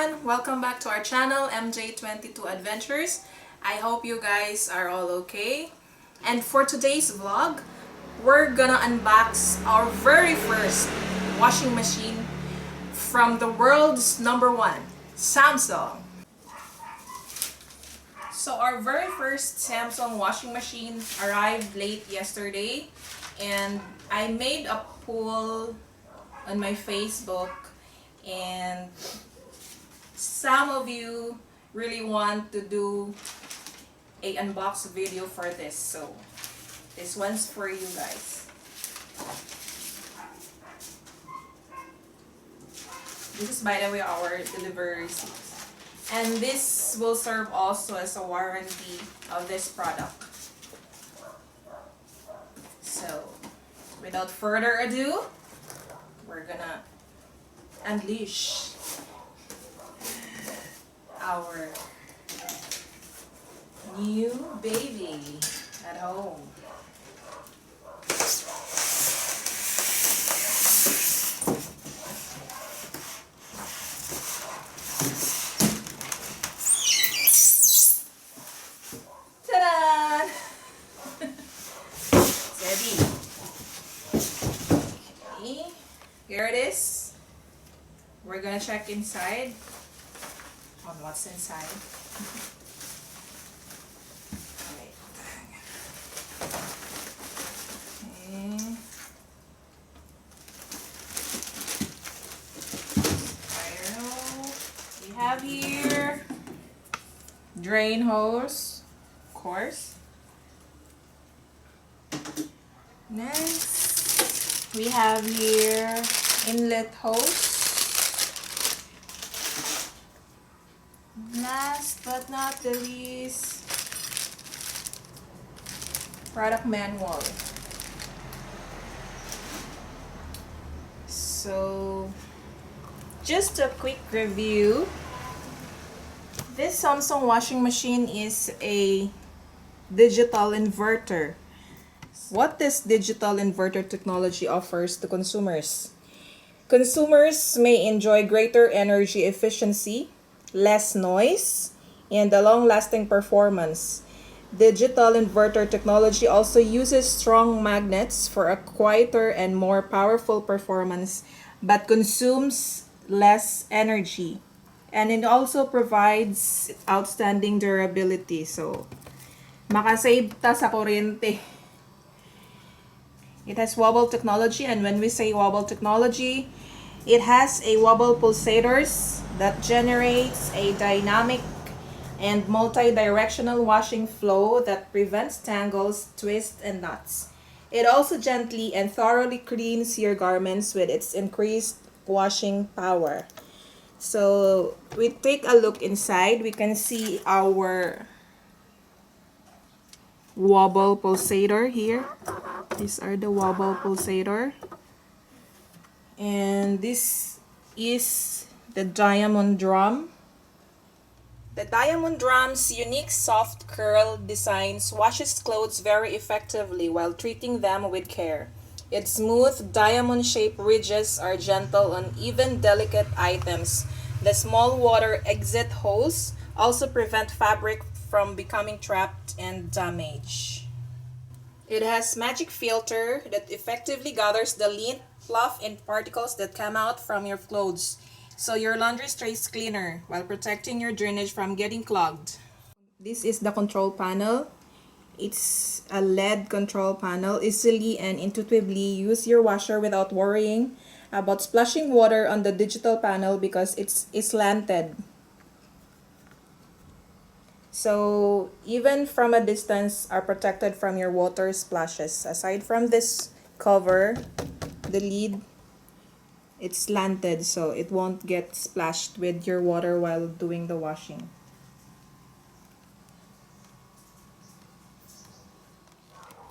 everyone! Welcome back to our channel, MJ22 Adventures. I hope you guys are all okay. And for today's vlog, we're gonna unbox our very first washing machine from the world's #1, Samsung. So our very first Samsung washing machine arrived late yesterday, and I made a poll on my Facebook, and some of you really want to do a unbox video for this, so this one's for you guys. This is, by the way, our delivery receipt, and this will serve also as a warranty of this product. So without further ado, we're gonna unleash our new baby at home. Ta-da! It's ready. Okay, here it is. We're gonna check inside on what's inside. Right. Okay. Spiral. We have here drain hose, of course. Next, we have here inlet hose. Last but not the least, product manual. So, just a quick review. This Samsung washing machine is a digital inverter. What this digital inverter technology offers to consumers? Consumers may enjoy greater energy efficiency, less noise, and a long-lasting performance. Digital inverter technology also uses strong magnets for a quieter and more powerful performance, but consumes less energy. And it also provides outstanding durability. So, makasave ta sa kuryente. It has wobble technology, and when we say wobble technology, it has a wobble pulsators that generates a dynamic and multi-directional washing flow that prevents tangles, twists, and knots. It also gently and thoroughly cleans your garments with its increased washing power. So we take a look inside. We can see our wobble pulsator here. These are the wobble pulsator. And this is the diamond drum. The diamond drum's unique soft curl designs washes clothes very effectively while treating them with care. Its smooth diamond-shaped ridges are gentle on even delicate items. The small water exit holes also prevent fabric from becoming trapped and damaged. It has magic filter that effectively gathers the lint, fluff, and particles that come out from your clothes, so your laundry stays cleaner while protecting your drainage from getting clogged. This is the control panel. It's a LED control panel. Easily and intuitively use your washer without worrying about splashing water on the digital panel because it's slanted. So even from a distance are protected from your water splashes. Aside from this cover, the lid, it's slanted so it won't get splashed with your water while doing the washing.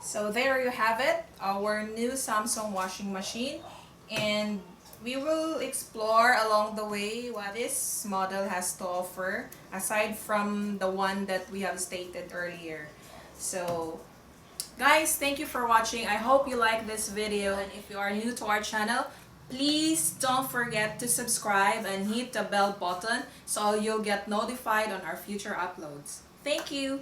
So there you have it, our new Samsung washing machine, and we will explore along the way what this model has to offer aside from the one that we have stated earlier. So guys, thank you for watching. I hope you like this video, and if you are new to our channel, Please don't forget to subscribe and hit the bell button so you'll get notified on our future uploads. Thank you!